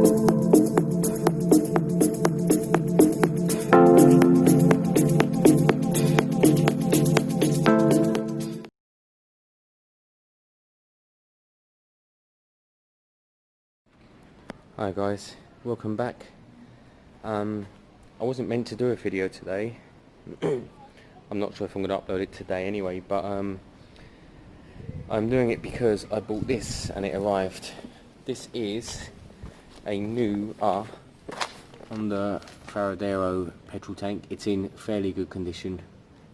Hi guys, welcome back. I wasn't meant to do a video today. I'm not sure if I'm going to upload it today anyway, but I'm doing it because I bought this and it arrived. This is a new Honda Varadero petrol tank. It's in fairly good condition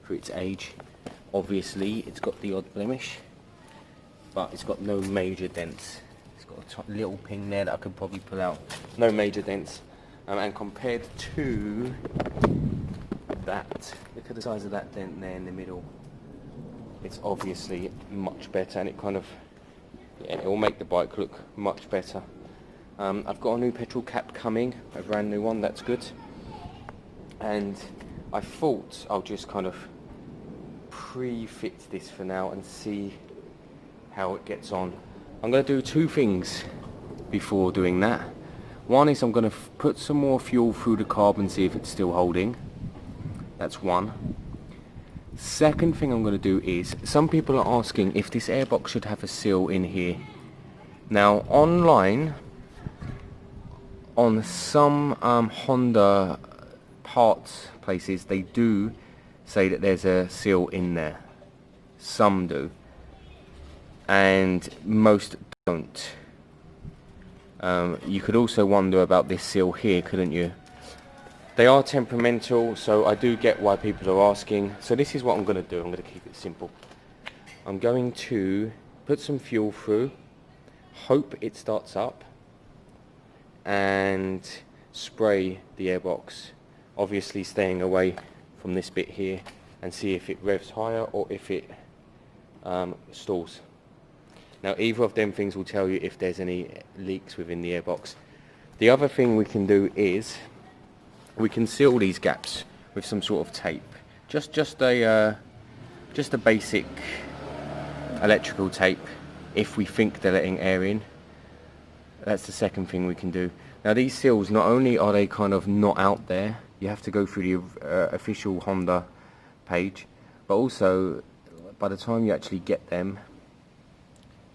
for its age. Obviously it's got the odd blemish, but it's got no major dents. Got a little ping there that I could probably pull out. No major dents. And compared to that, look at the size of that dent there in the middle. It's obviously much better, and it kind of, yeah, it will make the bike look much better. I've got a new petrol cap coming, a brand new one. That's good. And I thought I'll just kind of pre-fit this for now and see how it gets on. I'm going to do two things before doing that. One is I'm going to put some more fuel through the carb and see if it's still holding. That's one. Second thing I'm going to do is, some people are asking if this airbox should have a seal in here. Now online, on some Honda parts places, they do say that there's a seal in there. Some do. And most don't. You could also wonder about this seal here, couldn't you? They are temperamental, so I do get why people are asking. So this is what I'm going to do. I'm going to keep it simple. I'm going to put some fuel through, hope it starts up, and spray the airbox. Obviously staying away from this bit here, and see if it revs higher or if it stalls. Now either of them things will tell you if there's any leaks within the airbox. The other thing we can do is we can seal these gaps with some sort of tape. Just a basic electrical tape if we think they're letting air in. That's the second thing we can do. Now these seals, not only are they kind of not out there, you have to go through the official Honda page, but also by the time you actually get them,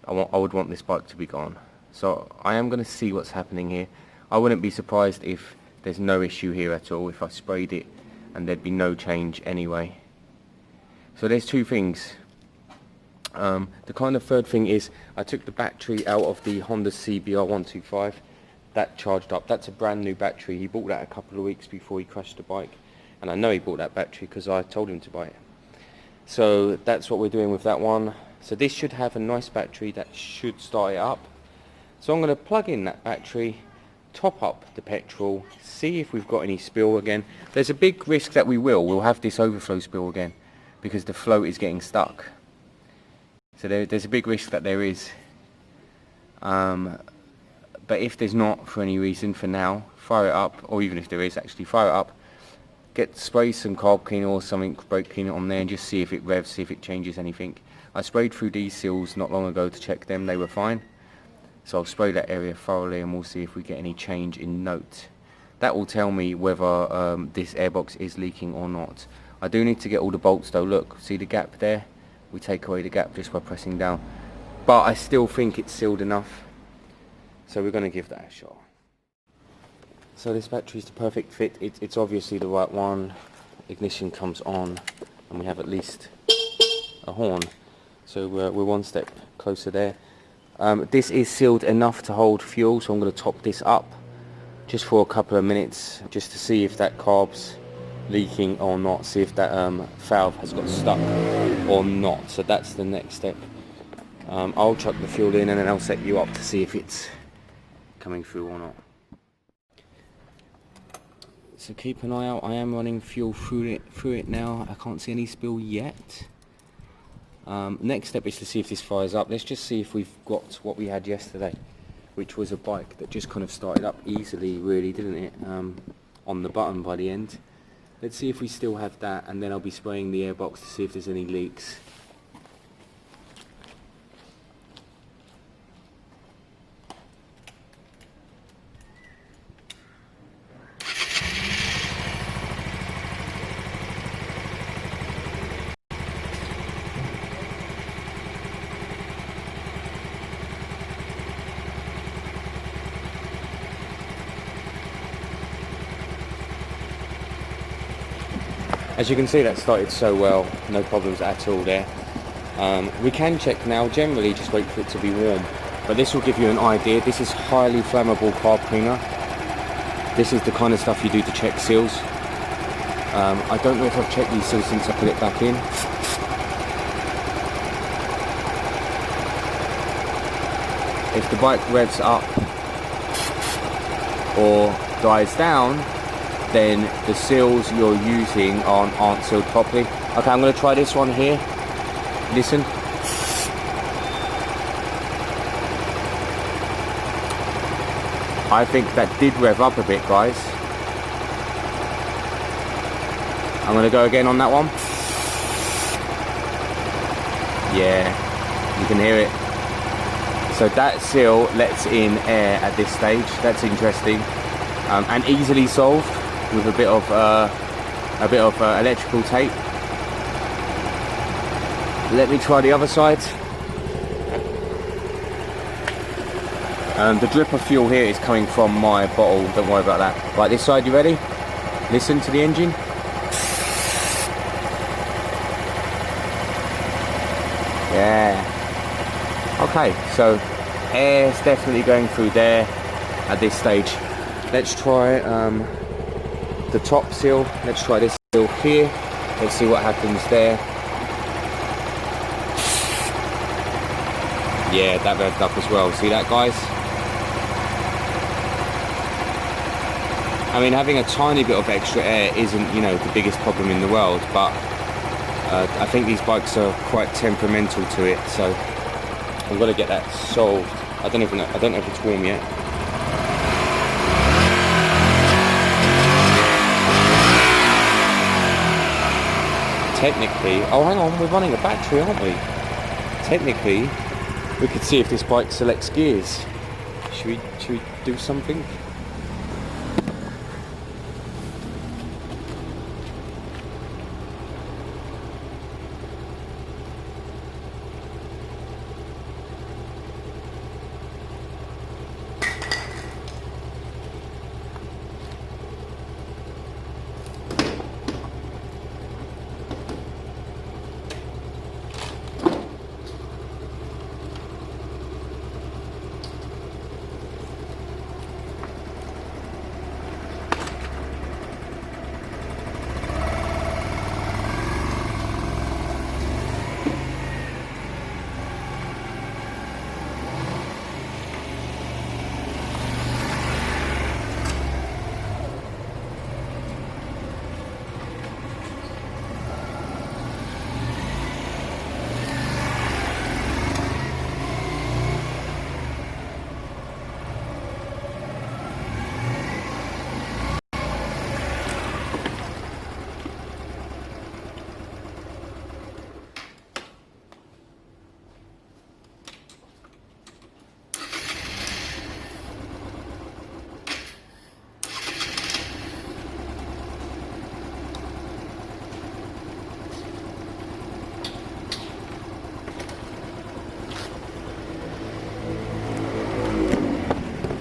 I would want this bike to be gone. So I am going to see what's happening here. I wouldn't be surprised if there's no issue here at all, if I sprayed it and there'd be no change anyway. So there's two things. The kind of third thing is I took the battery out of the Honda CBR 125. That charged up. That's a brand new battery. He bought that a couple of weeks before he crashed the bike, and I know he bought that battery because I told him to buy it. So that's what we're doing with that one. So this should have a nice battery that should start it up. So I'm going to plug in that battery, top up the petrol, see if we've got any spill again. There's a big risk that we'll have this overflow spill again because the float is getting stuck. So there's a big risk that there is. But if there's not for any reason, for now, fire it up, or even if there is, actually fire it up. Spray some carb cleaner or something, brake cleaner on there, and just see if it revs, see if it changes anything. I sprayed through these seals not long ago to check them, they were fine. So I'll spray that area thoroughly and we'll see if we get any change in note. That will tell me whether this airbox is leaking or not. I do need to get all the bolts though. Look, see the gap there? We take away the gap just by pressing down. But I still think it's sealed enough. So we're going to give that a shot. So this battery is the perfect fit. It's obviously the right one. Ignition comes on and we have at least a horn. So we're one step closer there. This is sealed enough to hold fuel, so I'm going to top this up just for a couple of minutes just to see if that carb's leaking or not, see if that valve has got stuck or not. So that's the next step. I'll chuck the fuel in and then I'll set you up to see if it's coming through or not. So keep an eye out. I am running fuel through it now. I can't see any spill yet. Next step is to see if this fires up. Let's just see if we've got what we had yesterday, which was a bike that just kind of started up easily, really, didn't it? On the button by the end. Let's see if we still have that, and then I'll be spraying the airbox to see if there's any leaks. As you can see, that started so well, no problems at all there. We can check now, generally just wait for it to be warm, but this will give you an idea. This is highly flammable carb cleaner. This is the kind of stuff you do to check seals. I don't know if I've checked these seals since I put it back in. If the bike revs up or dies down, then the seals you're using aren't sealed properly. Okay, I'm going to try this one here. Listen. I think that did rev up a bit, guys. I'm going to go again on that one. Yeah, you can hear it. So that seal lets in air at this stage. That's interesting, and easily solved with a bit of electrical tape. Let me try the other side. The drip of fuel here is coming from my bottle. Don't worry about that. Right, this side, you ready? Listen to the engine. Yeah. Okay, so air's definitely going through there at this stage. Let's try the top seal. Let's try this seal here. Let's see what happens there. Yeah, that revved up as well. See that, guys? I mean, having a tiny bit of extra air isn't, you know, the biggest problem in the world, but I think these bikes are quite temperamental to it, so I've got to get that solved. I don't know if it's warm yet. Technically, oh hang on, we're running a battery, aren't we? Technically, we could see if this bike selects gears. Should we do something?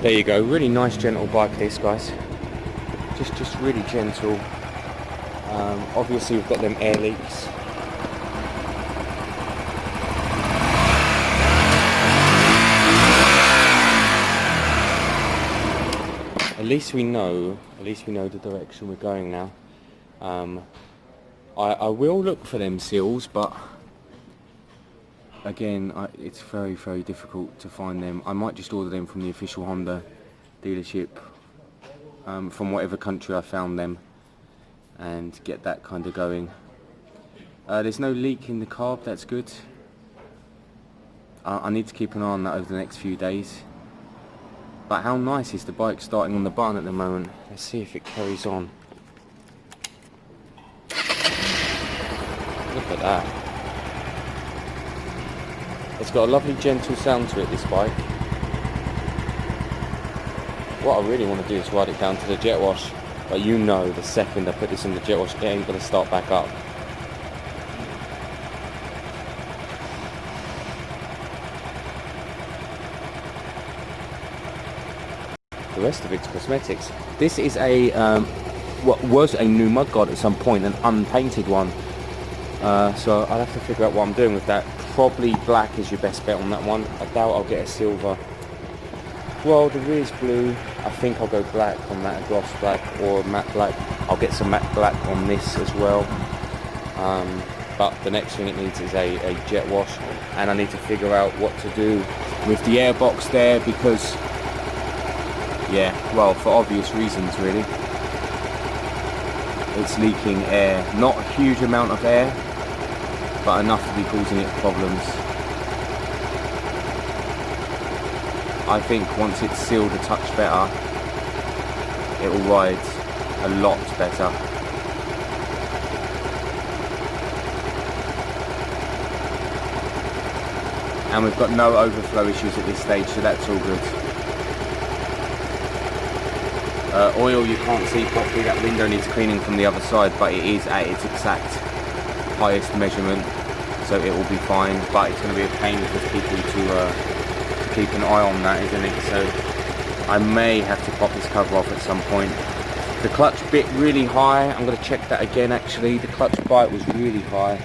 There you go, really nice gentle bike this, guys. Just really gentle. Obviously we've got them air leaks. At least we know the direction we're going now. I will look for them seals, but again, it's very, very difficult to find them. I might just order them from the official Honda dealership, from whatever country I found them, and get that kind of going. There's no leak in the carb, that's good. I need to keep an eye on that over the next few days. But how nice is the bike starting on the button at the moment? Let's see if it carries on. Look at that. It's got a lovely gentle sound to it, this bike. What I really want to do is ride it down to the jet wash, but you know the second I put this in the jet wash, it ain't going to start back up. The rest of it's cosmetics. This is a what was a new mudguard at some point, an unpainted one. So I'll have to figure out what I'm doing with that. Probably black is your best bet on that one. I doubt I'll get a silver. Well, the rear's blue. I think I'll go black on that, a gloss black or matte black. I'll get some matte black on this as well. But the next thing it needs is a jet wash, and I need to figure out what to do with the airbox there because, yeah, well, for obvious reasons really. It's leaking air, not a huge amount of air, but enough to be causing it problems. I think once it's sealed a touch better, it will ride a lot better. And we've got no overflow issues at this stage, so that's all good. Oil you can't see properly, that window needs cleaning from the other side, but it is at its exact highest measurement, so it will be fine. But it's going to be a pain for people to keep an eye on that, isn't it? So I may have to pop this cover off at some point. The clutch bit really high, I'm going to check that again actually. The clutch bite was really high.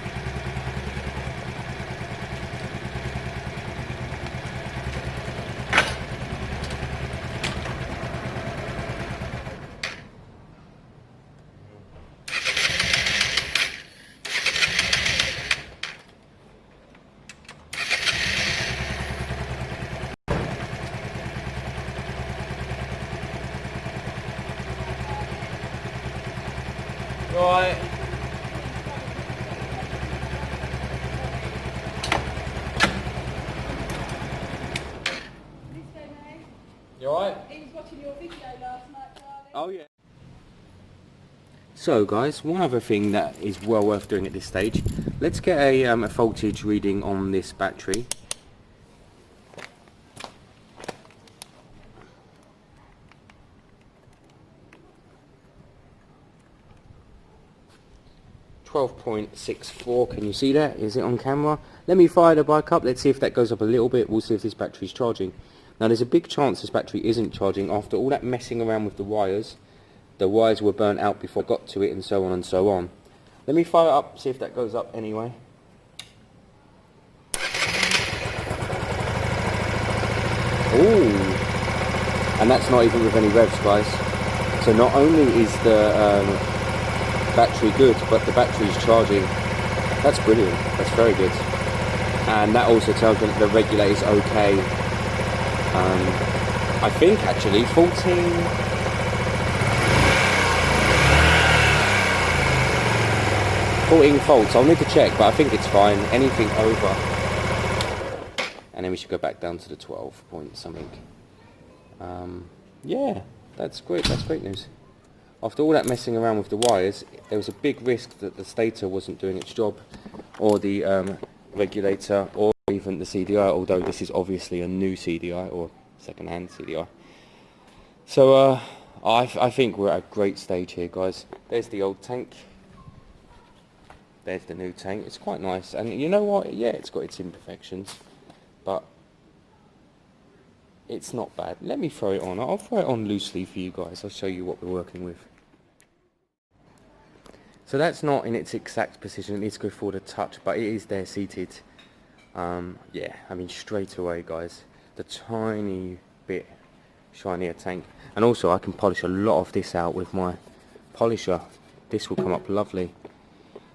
Right. You alright? He was watching your video last night, Charlie. Oh yeah. So guys, one other thing that is well worth doing at this stage. Let's get a voltage reading on this battery. 12.64, can you see that? Is it on camera? Let me fire the bike up, let's see if that goes up a little bit, we'll see if this battery is charging. Now there's a big chance this battery isn't charging after all that messing around with the wires. The wires were burnt out before I got to it and so on and so on. Let me fire it up, see if that goes up anyway. Ooh, and that's not even with any revs, guys. So not only is the battery good, but the battery is charging. That's brilliant, that's very good. And that also tells me that the regulator is okay. I think actually 14 volts, I'll need to check, but I think it's fine. Anything over, and then we should go back down to the 12 point something. Yeah, that's great news. After all that messing around with the wires, there was a big risk that the stator wasn't doing its job, or the regulator, or even the CDI, although this is obviously a new CDI, or second-hand CDI. So I think we're at a great stage here, guys. There's the old tank. There's the new tank. It's quite nice, and you know what? Yeah, it's got its imperfections, but it's not bad. Let me throw it on. I'll throw it on loosely for you guys. I'll show you what we're working with. So that's not in its exact position. It needs to go forward a touch, but it is there seated. Yeah, I mean straight away, guys, the tiny bit shinier tank. And also I can polish a lot of this out with my polisher. This will come up lovely.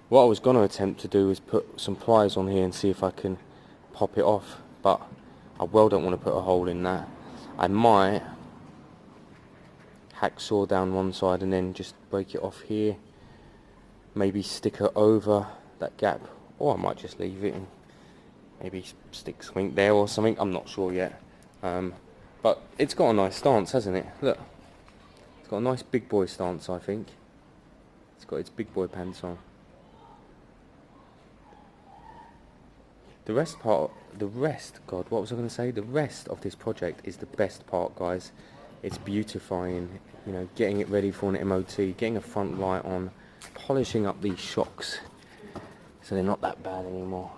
What I was going to attempt to do is put some pliers on here and see if I can pop it off, but I well don't want to put a hole in that. I might hacksaw down one side and then just break it off here, maybe stick it over that gap, or I might just leave it and maybe stick something there or something. I'm not sure yet, but it's got a nice stance, hasn't it? Look, it's got a nice big boy stance. I think it's got its big boy pants on. The rest, God, what was I going to say? The rest of this project is the best part, guys. It's beautifying, you know, getting it ready for an MOT, getting a front light on, polishing up these shocks so they're not that bad anymore.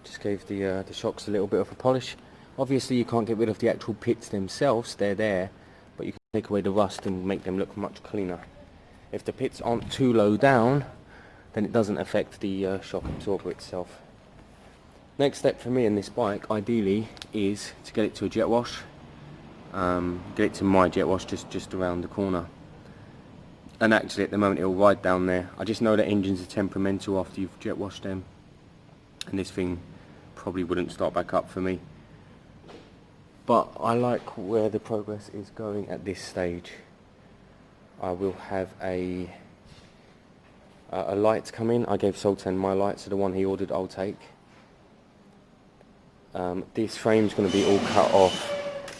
Just gave the shocks a little bit of a polish. Obviously you can't get rid of the actual pits themselves, they're there, but you can take away the rust and make them look much cleaner. If the pits aren't too low down, then it doesn't affect the shock absorber itself. Next step for me in this bike, ideally, is to get it to a jet wash. Get it to my jet wash just around the corner. And actually at the moment it'll ride down there. I just know that engines are temperamental after you've jet washed them, and this thing probably wouldn't start back up for me. But I like where the progress is going at this stage. I will have a light come in. I gave Sultan my light, so the one he ordered I'll take. This frame's going to be all cut off,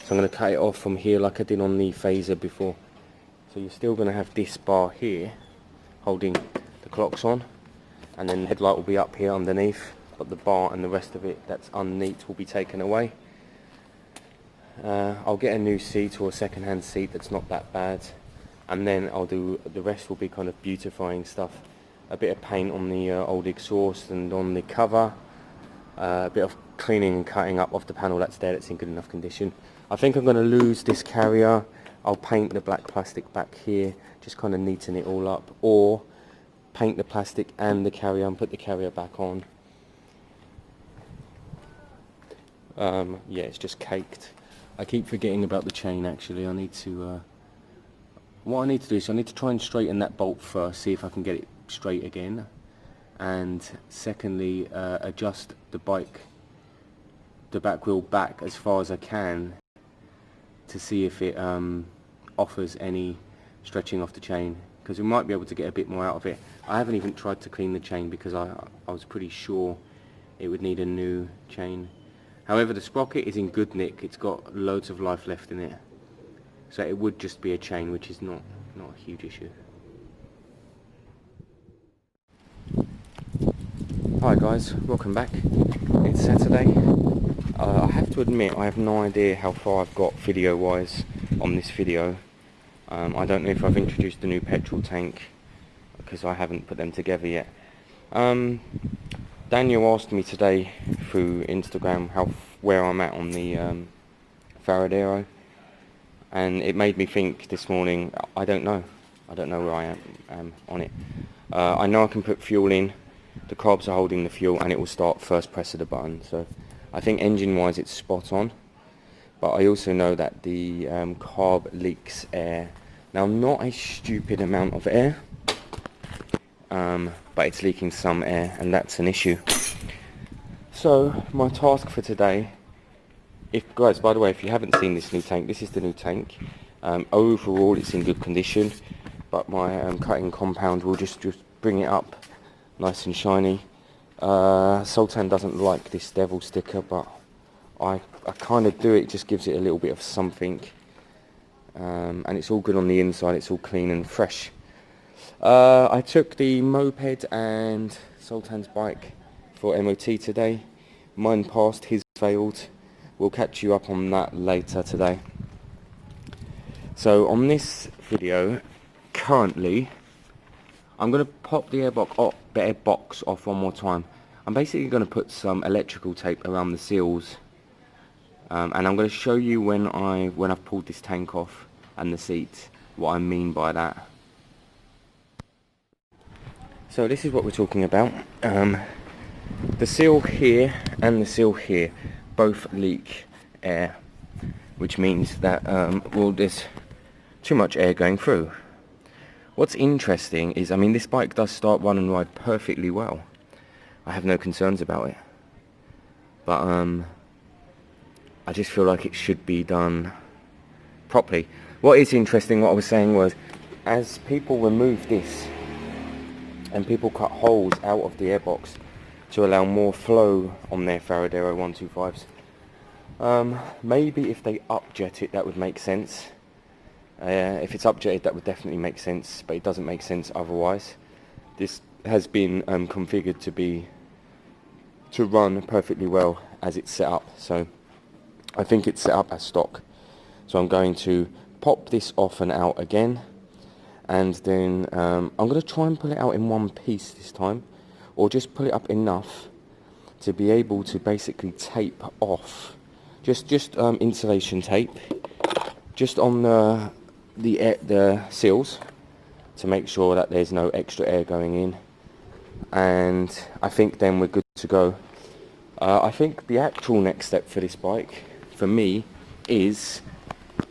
so I'm going to cut it off from here like I did on the phaser before. So you're still going to have this bar here holding the clocks on, and then the headlight will be up here underneath, but the bar and the rest of it that's underneath will be taken away. I'll get a new seat or a second-hand seat that's not that bad, and then I'll do the rest. Will be kind of beautifying stuff, a bit of paint on the old exhaust and on the cover, a bit of cleaning and cutting up off the panel that's there, that's in good enough condition. I think I'm going to lose this carrier. I'll paint the black plastic back here, just kind of neaten it all up, or paint the plastic and the carrier and put the carrier back on. Yeah, it's just caked. I keep forgetting about the chain actually. I need to, what I need to do is I need to try and straighten that bolt first, see if I can get it straight again. And secondly, adjust the back wheel back as far as I can to see if it offers any stretching off the chain, because we might be able to get a bit more out of it. I haven't even tried to clean the chain because I was pretty sure it would need a new chain. However, the sprocket is in good nick. It's got loads of life left in it, so it would just be a chain, which is not a huge issue. Hi guys, welcome back. It's Saturday. I have to admit I have no idea how far I've got video wise on this video. I don't know if I've introduced the new petrol tank, because I haven't put them together yet. Daniel asked me today through Instagram where I'm at on the varadero, and it made me think this morning. I don't know where I am on it. I know I can put fuel in, the carbs are holding the fuel, and it will start first press of the button, so I think engine wise it's spot on. But I also know that the carb leaks air. Now, not a stupid amount of air, but it's leaking some air, and that's an issue. So my task for today, guys, by the way, if you haven't seen this new tank, this is the new tank. Overall it's in good condition, but my cutting compound will just bring it up nice and shiny. Sultan doesn't like this devil sticker, but I kind of do. It just gives it a little bit of something, and it's all good on the inside. It's all clean and fresh. I took the moped and Sultan's bike for MOT today. Mine passed, his failed. We'll catch you up on that later today. So on this video, currently, I'm going to pop the airbox off one more time. I'm basically going to put some electrical tape around the seals, and I'm going to show you when I've pulled this tank off and the seat, what I mean by that. So this is what we're talking about. The seal here and the seal here both leak air, which means that well, there's too much air going through. What's interesting is, I mean, this bike does start, run and ride perfectly well. I have no concerns about it, but I just feel like it should be done properly. What is interesting, what I was saying was, as people remove this and people cut holes out of the airbox to allow more flow on their Varadero 125s, maybe if they upjet it, that would make sense. If it's upjetted, that would definitely make sense, but it doesn't make sense otherwise. This has been configured to run perfectly well as it's set up, so I think it's set up as stock. So I'm going to pop this off and out again, and then I'm going to try and pull it out in one piece this time, or just pull it up enough to be able to basically tape off just insulation tape, just on the seals, to make sure that there's no extra air going in, and I think then we're good to go. I think the actual next step for this bike, for me, is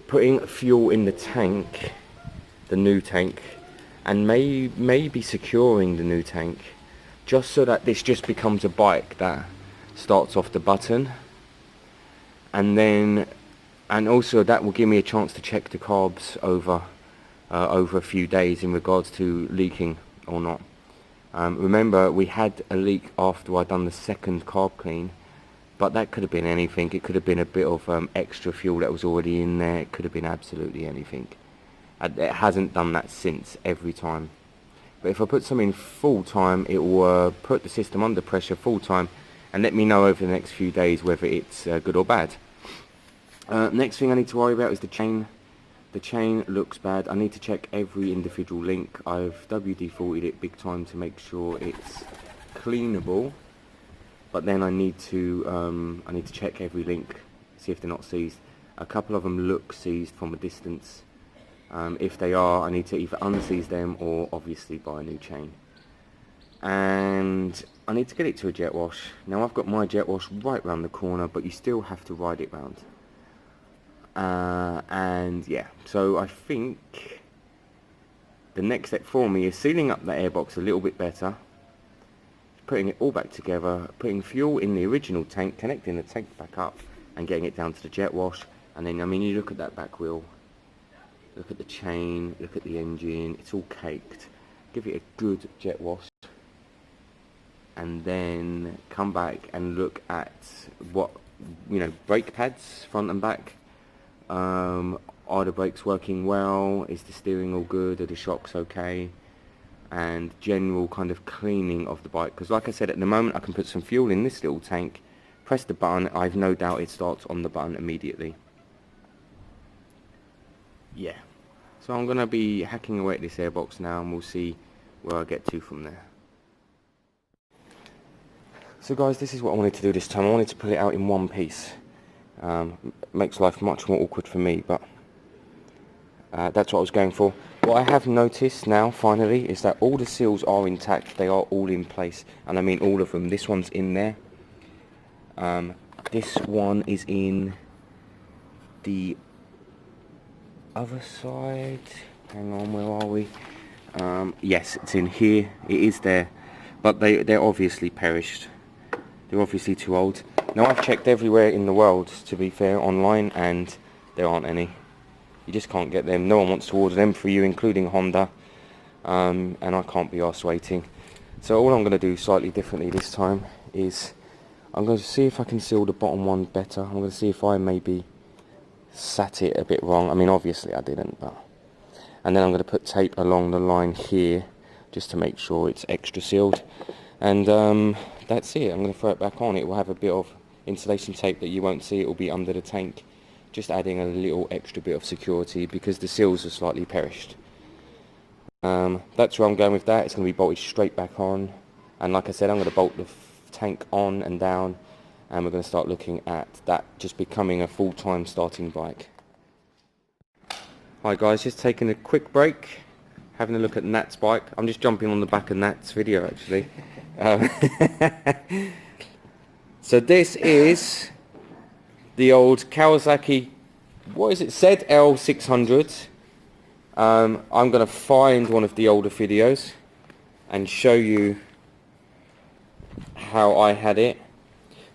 putting fuel in the tank, the new tank, and maybe securing the new tank, just so that this just becomes a bike that starts off the button, and also that will give me a chance to check the carbs over a few days in regards to leaking or not. Remember, we had a leak after I'd done the second carb clean, but that could have been anything. It could have been a bit of extra fuel that was already in there. It could have been absolutely anything. It hasn't done that since, every time. But if I put something full time, it will put the system under pressure full time and let me know over the next few days whether it's good or bad. Next thing I need to worry about is the chain. The chain looks bad. I need to check every individual link. I've WD-40'd it big time to make sure it's cleanable, but then I need to check every link, see if they're not seized. A couple of them look seized from a distance. If they are, I need to either unseize them or obviously buy a new chain. And I need to get it to a jet wash. Now I've got my jet wash right round the corner, but you still have to ride it round. And yeah, so I think the next step for me is sealing up the airbox a little bit better, putting it all back together, putting fuel in the original tank, connecting the tank back up and getting it down to the jet wash. And then, I mean, you look at that back wheel, look at the chain, look at the engine, it's all caked. Give it a good jet wash, and then come back and look at what, you know, brake pads front and back. Are the brakes working well? Is the steering all good? Are the shocks okay? And general kind of cleaning of the bike, because like I said, at the moment I can put some fuel in this little tank, press the button, I've no doubt it starts on the button immediately. Yeah, so I'm going to be hacking away at this airbox now, and we'll see where I get to from there. So guys, this is what I wanted to do this time. I wanted to put it out in one piece. Makes life much more awkward for me, but that's what I was going for. What I have noticed now, finally, is that all the seals are intact. They are all in place, and I mean all of them. This one's in there. This one is in the other side. Hang on, where are we? Yes, it's in here. It is there, but they're obviously perished. They're obviously too old. Now, I've checked everywhere in the world, to be fair, online, and there aren't any. You just can't get them. No one wants to order them for you, including Honda, and I can't be arsed waiting. So all I'm going to do slightly differently this time is I'm going to see if I can seal the bottom one better. I'm going to see if I maybe sat it a bit wrong. I mean, obviously I didn't, but... And then I'm going to put tape along the line here, just to make sure it's extra sealed. And that's it. I'm going to throw it back on. It will have a bit of insulation tape that you won't see. It will be under the tank, just adding a little extra bit of security because the seals are slightly perished. That's where I'm going with that. It's going to be bolted straight back on, and like I said, I'm going to bolt the tank on and down, and we're going to start looking at that just becoming a full-time starting bike. Hi guys, just taking a quick break, having a look at Nat's bike. I'm just jumping on the back of Nat's video actually. So this is the old Kawasaki, what is it, ZL600. I'm going to find one of the older videos and show you how I had it.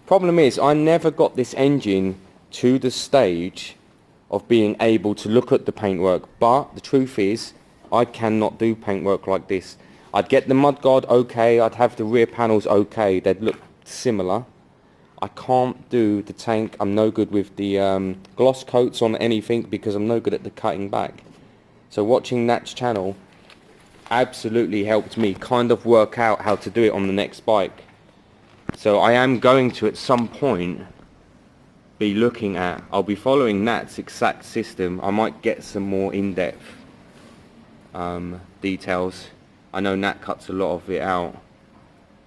Problem is, I never got this engine to the stage of being able to look at the paintwork, but the truth is, I cannot do paintwork like this. I'd get the mudguard okay, I'd have the rear panels okay, they'd look similar. I can't do the tank. I'm no good with the gloss coats on anything because I'm no good at the cutting back. So watching Nat's channel absolutely helped me kind of work out how to do it on the next bike. So I am going to at some point be looking at, I'll be following Nat's exact system. I might get some more in-depth details. I know Nat cuts a lot of it out,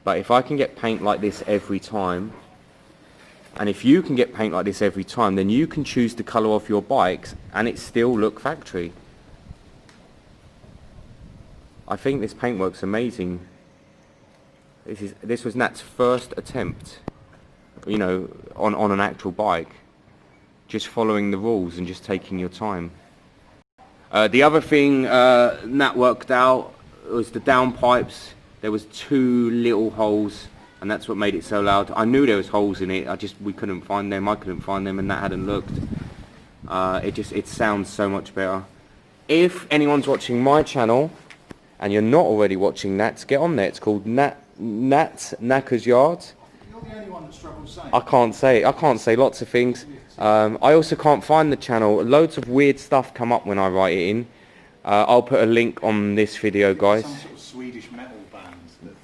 but if I can get paint like this every time, And if you can get paint like this every time, then you can choose the colour of your bikes and it still look factory. I think this paintwork's amazing. This was Nat's first attempt, you know, on an actual bike. Just following the rules and just taking your time. The other thing Nat worked out was the downpipes. There was 2 little holes, and that's what made it so loud. I knew there was holes in it. We couldn't find them. I couldn't find them, and Nat hadn't looked. It sounds so much better. If anyone's watching my channel and you're not already watching Nat's, get on there. It's called Nat of Natsnackersyard. You're the only one that struggles saying. I can't say lots of things. I also can't find the channel. Loads of weird stuff come up when I write it in. I'll put a link on this video, guys. Some sort of Swedish metal band.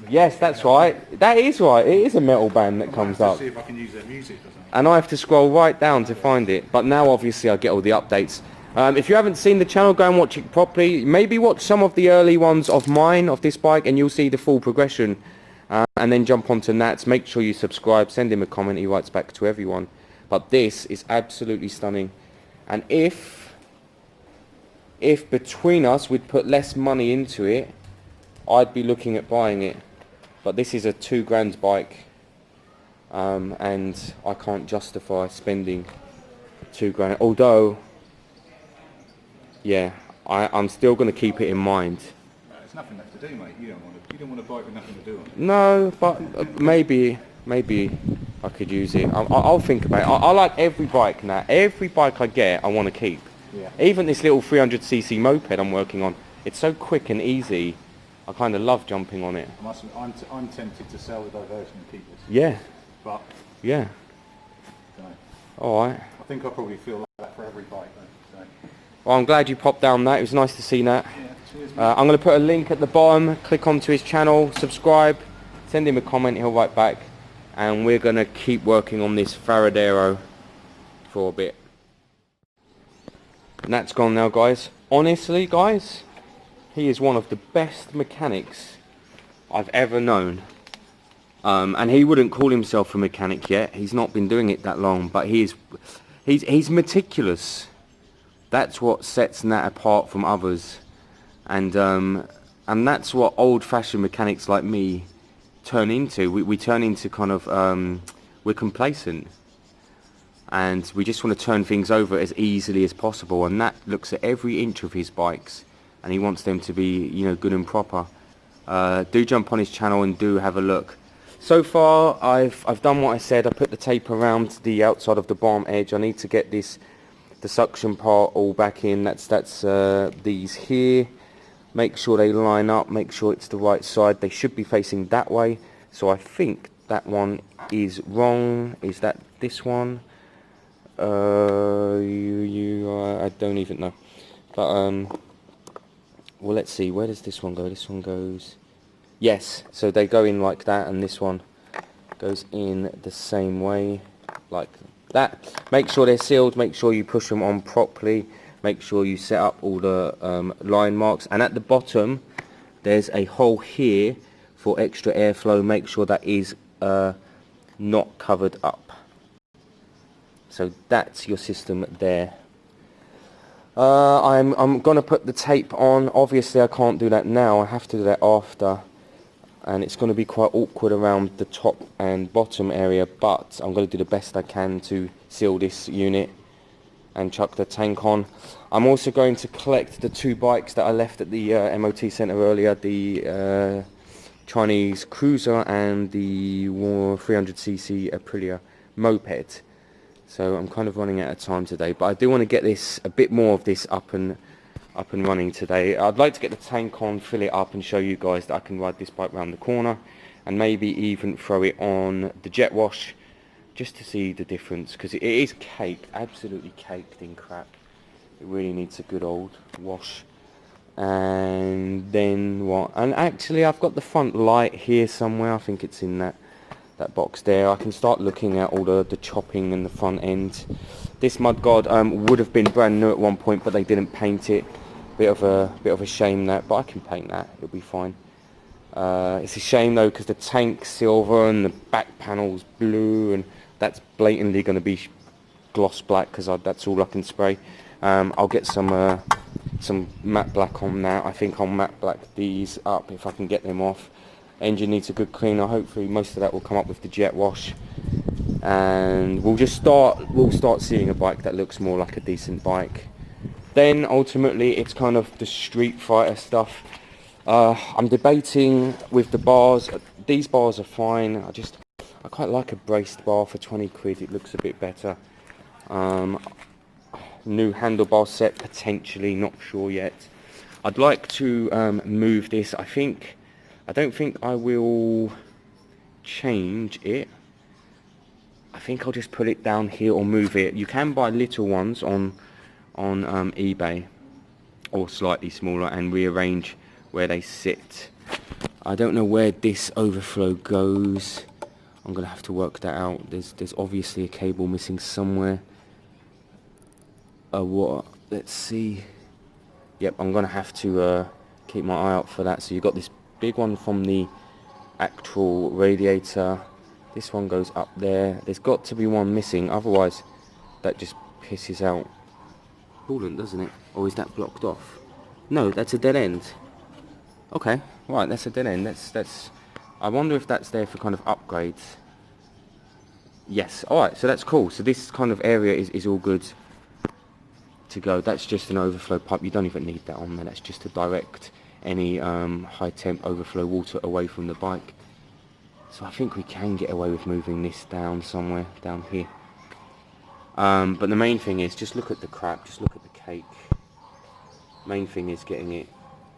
Yes, that's right. That is right. It is a metal band that comes up. See if I can use their music or something. And I have to scroll right down to find it. But now, obviously, I get all the updates. If you haven't seen the channel, go and watch it properly. Maybe watch some of the early ones of mine, of this bike, and you'll see the full progression. And then jump onto Nat's. Make sure you subscribe. Send him a comment. He writes back to everyone. But this is absolutely stunning. And if between us we'd put less money into it, I'd be looking at buying it. But this is a £2,000 bike, and I can't justify spending £2,000. Although, yeah, I'm still going to keep it in mind. There's nothing left to do, mate. You don't want a bike with nothing to do on it. No, but maybe I could use it. I'll think about it. I like every bike now. Every bike I get, I want to keep. Yeah. Even this little 300cc moped I'm working on. It's so quick and easy. I kind of love jumping on it. I'm tempted to sell the diversion and keep this. Yeah. But Yeah. don't know. All right. I think I probably feel like that for every bike though. So. Well, I'm glad you popped down that. It was nice to see that. Yeah, cheers, mate. I'm going to put a link at the bottom. Click onto his channel, subscribe, send him a comment. He'll write back. And we're going to keep working on this varadero for a bit. And that's gone now, guys. Honestly, guys, he is one of the best mechanics I've ever known. And he wouldn't call himself a mechanic yet. He's not been doing it that long, but he's meticulous. That's what sets Nat apart from others. And that's what old-fashioned mechanics like me turn into. We turn into kind of we're complacent, and we just want to turn things over as easily as possible. And Nat looks at every inch of his bikes, and he wants them to be, you know, good and proper. Do jump on his channel and do have a look. So far, I've done what I said. I put the tape around the outside of the barm edge. I need to get the suction part all back in. That's these here. Make sure they line up, make sure it's the right side. They should be facing that way. So I think that one is wrong. Is that this one? I don't even know. But well, let's see. Where does this one go? This one goes. Yes. So they go in like that, and this one goes in the same way, like that. Make sure they're sealed. Make sure you push them on properly. Make sure you set up all the line marks, and at the bottom there's a hole here for extra airflow. Make sure that is not covered up. So that's your system there. I'm gonna put the tape on. Obviously I can't do that now, I have to do that after, and it's going to be quite awkward around the top and bottom area, but I'm going to do the best I can to seal this unit and chuck the tank on. I'm also going to collect the 2 bikes that I left at the MOT centre earlier, the Chinese Cruiser and the 300cc Aprilia moped. So I'm kind of running out of time today, but I do want to get a bit more of this up and running today. I'd like to get the tank on, fill it up, and show you guys that I can ride this bike round the corner, and maybe even throw it on the jet wash, just to see the difference, because it is caked, absolutely caked in crap. It really needs a good old wash. And then what? And actually I've got the front light here somewhere. I think it's in that box there. I can start looking at all the chopping in the front end. This mudguard would have been brand new at one point, but they didn't paint it. Bit of a shame that, but I can paint that, it'll be fine. It's a shame though, because the tank's silver and the back panel's blue, and that's blatantly going to be gloss black because that's all I can spray. I'll get some matte black on that. I think I'll matte black these up if I can get them off. Engine needs a good cleaner. Hopefully most of that will come up with the jet wash, and we'll start seeing a bike that looks more like a decent bike. Then ultimately it's kind of the street fighter stuff. I'm debating with the bars. These bars are fine. I quite like a braced bar for 20 quid. It looks a bit better. New handlebar set potentially, not sure yet. I'd like to move this. I don't think I will change it. I think I'll just put it down here or move it. You can buy little ones on eBay, or slightly smaller, and rearrange where they sit. I don't know where this overflow goes. I'm gonna have to work that out. There's obviously a cable missing somewhere. What? Let's see. Yep, I'm gonna have to keep my eye out for that. So you've got this big one from the actual radiator. This one goes up there. There's got to be one missing, otherwise that just pisses out coolant, doesn't it? Or is that blocked off? No, that's a dead end. Okay, right, that's a dead end. That's I wonder if that's there for kind of upgrades. Yes, alright, so that's cool. So this kind of area is all good to go. That's just an overflow pipe. You don't even need that on there. That's just to direct any high temp overflow water away from the bike. So I think we can get away with moving this down somewhere down here. But the main thing is, just look at the crap, just look at the cake. Main thing is getting it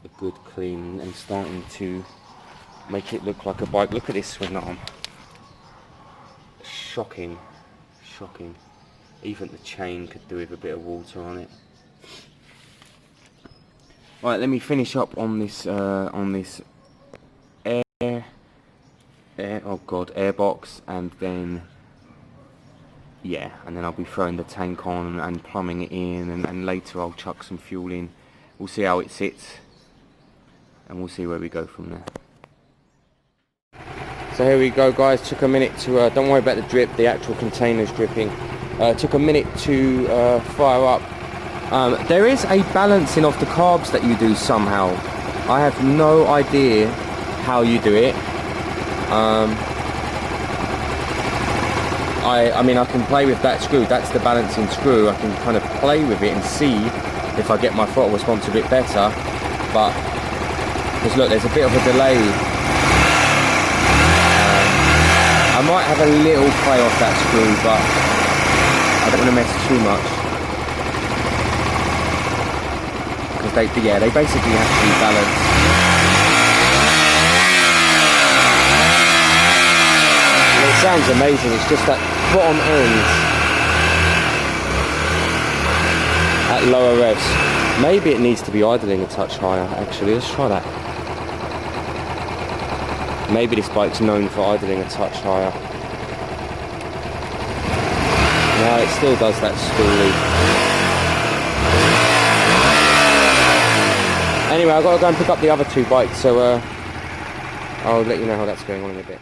a good clean and starting to make it look like a bike. Look at this swing arm. Shocking, shocking. Even the chain could do with a bit of water on it. Right, let me finish up on this Airbox, and then and then I'll be throwing the tank on and plumbing it in, and later I'll chuck some fuel in. We'll see how it sits, and we'll see where we go from there. So here we go, guys. Took a minute to don't worry about the drip, the actual container's dripping. Took a minute to fire up. There is a balancing of the carbs that you do somehow. I have no idea how you do it. I mean, I can play with that screw. That's the balancing screw. I can kind of play with it and see if I get my throttle response a bit better. But because look, there's a bit of a delay. I might have a little play off that screw, but I don't want to mess too much. Because they basically have to be balanced. And it sounds amazing, it's just that bottom end at lower revs. Maybe it needs to be idling a touch higher, actually. Let's try that. Maybe this bike's known for idling a touch higher. No, it still does that stoolie. Anyway, I've got to go and pick up the other two bikes, so I'll let you know how that's going on in a bit.